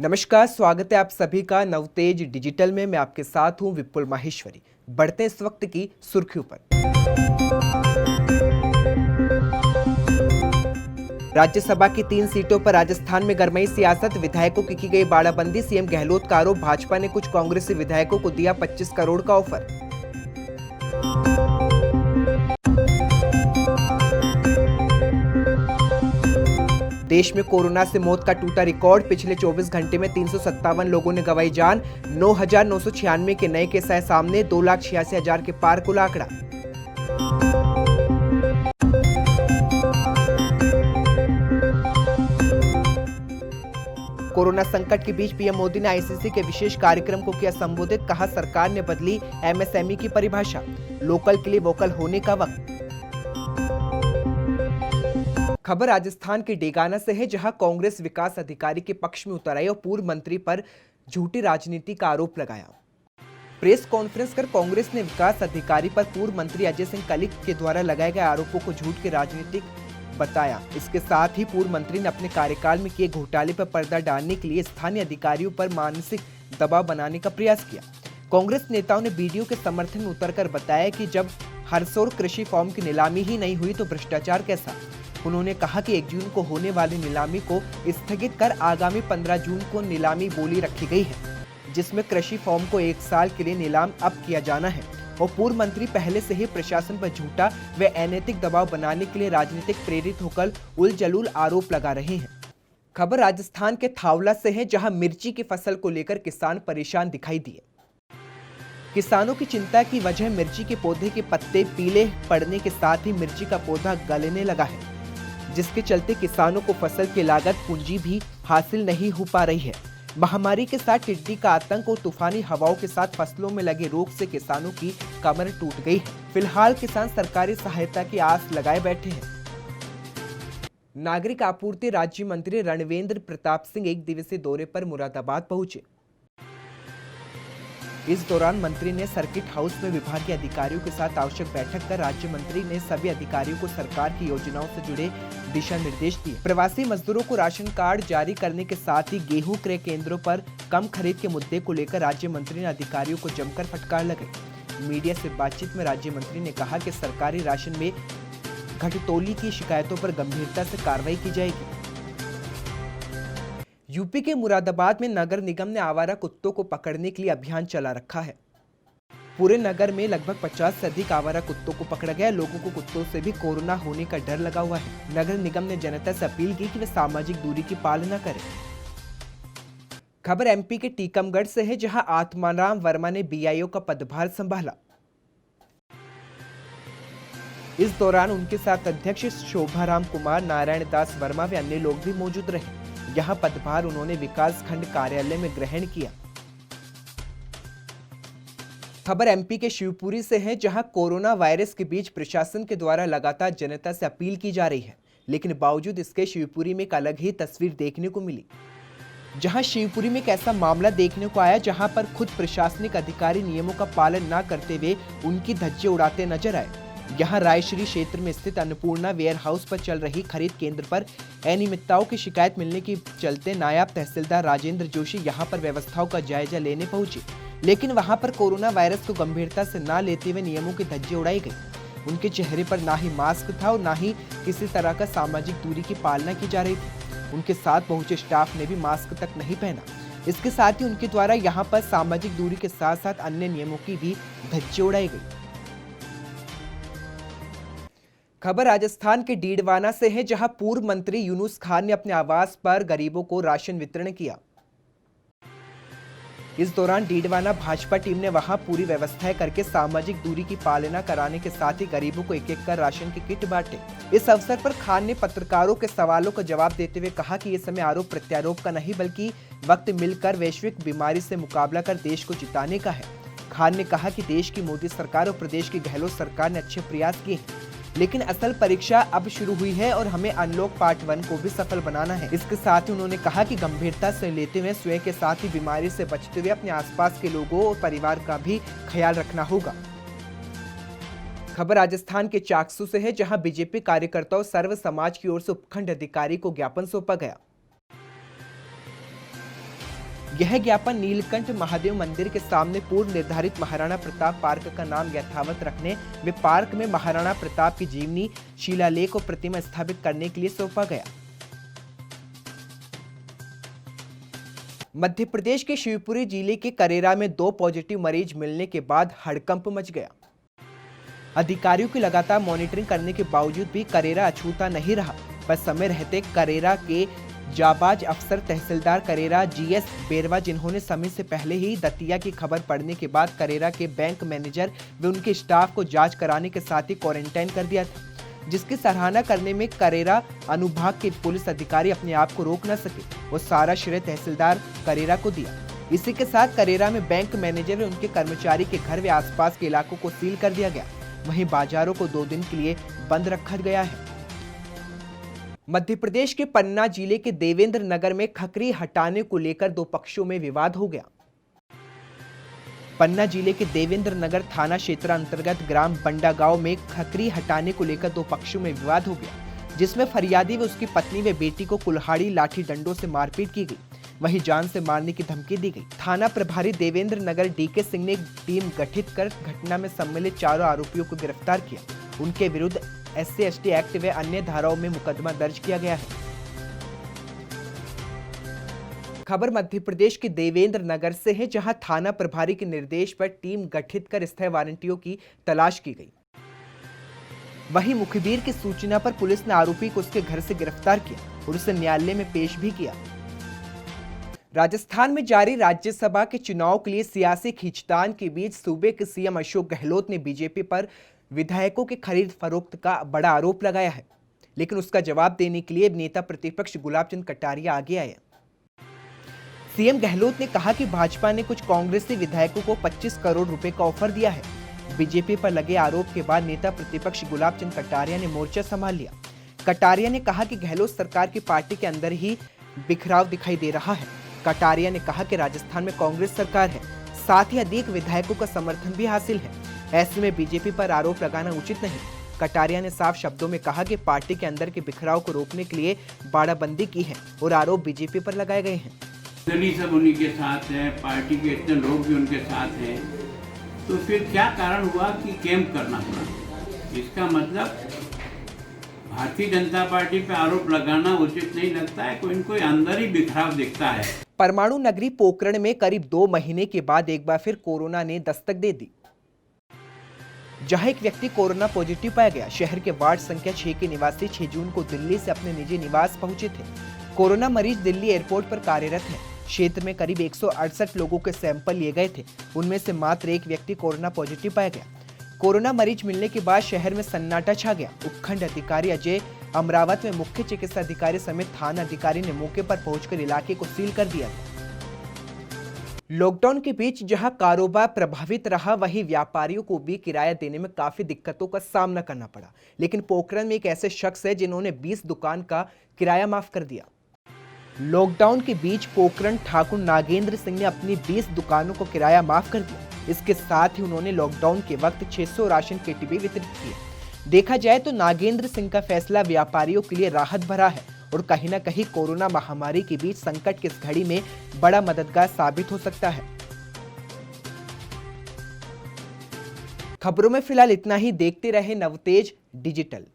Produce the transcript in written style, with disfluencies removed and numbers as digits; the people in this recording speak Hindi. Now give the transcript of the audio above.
नमस्कार, स्वागत है आप सभी का नवतेज डिजिटल में। मैं आपके साथ हूं विपुल माहेश्वरी। बढ़ते इस वक्त की सुर्खियों पर। राज्यसभा की 3 सीटों पर राजस्थान में गरमाई सियासत। विधायकों की गई बाड़ाबंदी। सीएम गहलोत का आरोप, भाजपा ने कुछ कांग्रेसी विधायकों को दिया 25 करोड़ का ऑफर। देश में कोरोना से मौत का टूटा रिकॉर्ड। पिछले 24 घंटे में 357 लोगों ने गंवाई जान। 9,996 के नए केस आए सामने। 2,86,000 के पार कुल आंकड़ा। कोरोना संकट के बीच पीएम मोदी ने आईसीसी के विशेष कार्यक्रम को किया संबोधित। कहा, सरकार ने बदली एमएसएमई की परिभाषा। लोकल के लिए वोकल होने का वक्त। खबर राजस्थान के डेगाना से है, जहां कांग्रेस विकास अधिकारी के पक्ष में उतर आई और पूर्व मंत्री पर झूठी राजनीति का आरोप लगाया। प्रेस कॉन्फ्रेंस कर कांग्रेस ने विकास अधिकारी पर पूर्व मंत्री अजय सिंह कलिक के द्वारा लगाए गए आरोपों को झूठ के राजनीतिक बताया। इसके साथ ही पूर्व मंत्री ने अपने कार्यकाल में किए घोटाले पर पर्दा डालने के लिए स्थानीय अधिकारियों पर मानसिक दबाव बनाने का प्रयास किया। कांग्रेस नेताओं ने वीडियो के समर्थन में उतरकर बताया कि जब हरसौर कृषि फॉर्म की नीलामी ही नहीं हुई तो भ्रष्टाचार कैसा। उन्होंने कहा कि 1 जून को होने वाली नीलामी को स्थगित कर आगामी 15 जून को नीलामी बोली रखी गई है, जिसमें कृषि फॉर्म को 1 साल के लिए नीलाम अब किया जाना है। और पूर्व मंत्री पहले से ही प्रशासन पर झूठा व अनैतिक दबाव बनाने के लिए राजनीतिक प्रेरित होकर उलझुल आरोप लगा रहे हैं। खबर राजस्थान के थावला से है, जहां मिर्ची की फसल को लेकर किसान परेशान दिखाई दिए। किसानों की चिंता की वजह मिर्ची के पौधे के पत्ते पीले पड़ने के साथ ही मिर्ची का पौधा गलने लगा है, जिसके चलते किसानों को फसल की लागत पूंजी भी हासिल नहीं हो पा रही है। महामारी के साथ टिड्डी का आतंक और तूफानी हवाओं के साथ फसलों में लगे रोग से किसानों की कमर टूट गई है। फिलहाल किसान सरकारी सहायता की आस लगाए बैठे हैं। नागरिक आपूर्ति राज्य मंत्री रणवेंद्र प्रताप सिंह 1 दिवसीय दौरे पर मुरादाबाद पहुंचे। इस दौरान मंत्री ने सर्किट हाउस में विभाग के अधिकारियों के साथ आवश्यक बैठक कर राज्य मंत्री ने सभी अधिकारियों को सरकार की योजनाओं से जुड़े दिशा निर्देश दिए। प्रवासी मजदूरों को राशन कार्ड जारी करने के साथ ही गेहूं क्रय केंद्रों पर कम खरीद के मुद्दे को लेकर राज्य मंत्री ने अधिकारियों को जमकर फटकार लगाई। मीडिया से बातचीत में राज्य मंत्री ने कहा कि सरकारी राशन में घटतौली की शिकायतों पर गंभीरता से कार्रवाई की जाएगी। यूपी के मुरादाबाद में नगर निगम ने आवारा कुत्तों को पकड़ने के लिए अभियान चला रखा है। पूरे नगर में लगभग 50 से अधिक आवारा कुत्तों को पकड़ा गया। लोगों को कुत्तों से भी कोरोना होने का डर लगा हुआ है। नगर निगम ने जनता से अपील की कि वे सामाजिक दूरी की पालना करें। खबर एमपी के टीकमगढ़ से है, जहां आत्माराम वर्मा ने बीआईओ का पदभार संभाला। इस दौरान उनके साथ अध्यक्ष शोभाराम कुमार, नारायण दास वर्मा व अन्य लोग भी मौजूद रहे। यहां पदभार उन्होंने विकास खंड कार्यालय में ग्रहण किया। खबर एमपी के शिवपुरी से है, जहां कोरोना वायरस के बीच प्रशासन के द्वारा लगातार जनता से अपील की जा रही है, लेकिन बावजूद इसके शिवपुरी में एक अलग ही तस्वीर देखने को मिली। जहां शिवपुरी में एक ऐसा मामला देखने को आया जहां पर खुद प्रशासनिक अधिकारी नियमों का पालन न करते हुए उनकी धज्जे उड़ाते नजर आए। यहां रायश्री क्षेत्र में स्थित अन्नपूर्णा वेयर हाउस पर चल रही खरीद केंद्र पर अनियमितताओं की शिकायत मिलने के चलते नायब तहसीलदार राजेंद्र जोशी यहां पर व्यवस्थाओं का जायजा लेने पहुंचे, लेकिन वहां पर कोरोना वायरस को गंभीरता से न लेते हुए नियमों की धज्जे उड़ाई गई। उनके चेहरे पर ना ही मास्क था और ना ही किसी तरह का सामाजिक दूरी की पालना की जा रही थी। उनके साथ पहुंचे स्टाफ ने भी मास्क तक नहीं पहना। इसके साथ ही उनके द्वारा यहाँ पर सामाजिक दूरी के साथ साथ अन्य नियमों की भी धज्जे उड़ाई गई। खबर राजस्थान के डीडवाना से है, जहां पूर्व मंत्री यूनुस खान ने अपने आवास पर गरीबों को राशन वितरण किया। इस दौरान डीडवाना भाजपा टीम ने वहां पूरी व्यवस्थाएं करके सामाजिक दूरी की पालना कराने के साथ ही गरीबों को एक-एक कर राशन की किट बांटे। इस अवसर पर खान ने पत्रकारों के सवालों का जवाब देते हुए कहा कि ये समय आरोप प्रत्यारोप का नहीं, बल्कि वक्त मिलकर वैश्विक बीमारी से मुकाबला कर देश को जिताने का है। खान ने कहा कि देश की मोदी सरकार और प्रदेश की गहलोत सरकार ने अच्छे प्रयास किए हैं, लेकिन असल परीक्षा अब शुरू हुई है और हमें अनलॉक पार्ट 1 को भी सफल बनाना है। इसके साथ ही उन्होंने कहा कि गंभीरता से लेते हुए स्वयं के साथ ही बीमारी से बचते हुए अपने आसपास के लोगों और परिवार का भी ख्याल रखना होगा। खबर राजस्थान के चाकसू से है, जहां बीजेपी कार्यकर्ताओं सर्व समाज की ओर से उपखंड अधिकारी को ज्ञापन सौंपा गया। यह ज्ञापन नीलकंठ महादेव मंदिर के सामने पूर्व निर्धारित महाराणा प्रताप पार्क का नाम यथावत रखने व पार्क में महाराणा प्रताप की जीवनी शिलालेख और प्रतिमा स्थापित करने के लिए सौंपा गया। मध्य प्रदेश के शिवपुरी जिले के करेरा में 2 पॉजिटिव मरीज मिलने के बाद हड़कंप मच गया। अधिकारियों की लगातार मॉनिटरिंग करने के बावजूद भी करेरा अछूता नहीं रहा, पर समय रहते करेरा के जाबाज अफसर तहसीलदार करेरा जीएस बेरवा, जिन्होंने समय से पहले ही दतिया की खबर पड़ने के बाद करेरा के बैंक मैनेजर व उनके स्टाफ को जांच कराने के साथ ही क्वारंटाइन कर दिया था, जिसकी सराहना करने में करेरा अनुभाग के पुलिस अधिकारी अपने आप को रोक न सके। वो सारा श्रेय तहसीलदार करेरा को दिया। इसी के साथ करेरा में बैंक मैनेजर व उनके कर्मचारी के घर व आसपास के इलाकों को सील कर दिया गया। वहीं बाजारों को 2 दिन के लिए बंद रखा गया है। मध्य प्रदेश के पन्ना जिले के देवेंद्र नगर में खकरी हटाने को लेकर 2 पक्षों में विवाद हो गया। पन्ना जिले के देवेंद्र नगर थाना क्षेत्र अंतर्गत ग्राम बंडा गांव में खकरी हटाने को लेकर 2 पक्षों में विवाद हो गया, जिसमें फरियादी व उसकी पत्नी व बेटी को कुल्हाड़ी लाठी डंडों से मारपीट की गई, वहीं जान से मारने की धमकी दी गई। थाना प्रभारी देवेंद्र नगर डीके सिंह ने एक टीम गठित कर घटना में सम्मिलित 4 आरोपियों को गिरफ्तार किया। उनके विरुद्ध SC/ST एक्ट व अन्य धाराओं में मुकदमा दर्ज किया गया है। खबर मध्य प्रदेश के देवेंद्र नगर से है, जहां थाना प्रभारी के निर्देश पर टीम गठित कर स्थायी वारंटियों की तलाश की गई। वहीं मुखबिर की सूचना पर पुलिस ने आरोपी को उसके घर से गिरफ्तार किया और उसे न्यायालय में पेश भी किया। राजस्थान में जारी राज्यसभा के चुनाव के लिए सियासी खींचतान के बीच सूबे के सीएम अशोक गहलोत ने बीजेपी पर विधायकों के खरीद फरोख्त का बड़ा आरोप लगाया है, लेकिन उसका जवाब देने के लिए नेता प्रतिपक्ष गुलाब चंद कटारिया आगे आए। सीएम गहलोत ने कहा कि भाजपा ने कुछ कांग्रेसी विधायकों को 25 करोड़ रुपए का ऑफर दिया है। बीजेपी पर लगे आरोप के बाद नेता प्रतिपक्ष गुलाब चंद कटारिया ने मोर्चा संभाल लिया। कटारिया ने कहा कि गहलोत सरकार की पार्टी के अंदर ही बिखराव दिखाई दे रहा है। कटारिया ने कहा कि राजस्थान में कांग्रेस सरकार है, साथ ही अधिक विधायकों का समर्थन भी हासिल है, ऐसे में बीजेपी पर आरोप लगाना उचित नहीं। कटारिया ने साफ शब्दों में कहा कि पार्टी के अंदर के बिखराव को रोकने के लिए बाड़ाबंदी की है और आरोप बीजेपी पर लगाए गए हैं। सब उन्हीं के साथ है, पार्टी के इतने लोग भी उनके साथ हैं, तो फिर क्या कारण हुआ कि कैंप करना पड़ा? इसका मतलब भारतीय जनता पार्टी पे आरोप लगाना उचित नहीं लगता है। कोई अंदर ही बिखराव दिखता है। परमाणु नगरी पोखरण में करीब 2 महीने के बाद एक बार फिर कोरोना ने दस्तक दे दी, जहां एक व्यक्ति कोरोना पॉजिटिव पाया गया। शहर के वार्ड संख्या 6 के निवासी 6 जून को दिल्ली से अपने निजी निवास पहुंचे थे। कोरोना मरीज दिल्ली एयरपोर्ट पर कार्यरत है। क्षेत्र में करीब 168 लोगों के सैंपल लिए गए थे, उनमें से मात्र एक व्यक्ति कोरोना पॉजिटिव पाया गया। कोरोना मरीज मिलने के बाद शहर में सन्नाटा छा गया। उपखंड अधिकारी अजय अमरावत में मुख्य चिकित्सा अधिकारी समेत थाना अधिकारी ने मौके पर पहुंचकर इलाके को सील कर दिया। लॉकडाउन के बीच जहां कारोबार प्रभावित रहा, वहीं व्यापारियों को भी किराया देने में काफी दिक्कतों का सामना करना पड़ा। लेकिन पोखरण में एक ऐसे शख्स है जिन्होंने 20 दुकान का किराया माफ कर दिया। लॉकडाउन के बीच पोखरण ठाकुर नागेंद्र सिंह ने अपनी 20 दुकानों को किराया माफ कर दिया। इसके साथ ही उन्होंने लॉकडाउन के वक्त 600 राशन किट भी वितरित किए। देखा जाए तो नागेंद्र सिंह का फैसला व्यापारियों के लिए राहत भरा है और कहीं न कहीं कोरोना महामारी के बीच संकट की इस घड़ी में बड़ा मददगार साबित हो सकता है। खबरों में फिलहाल इतना ही। देखते रहे नवतेज डिजिटल।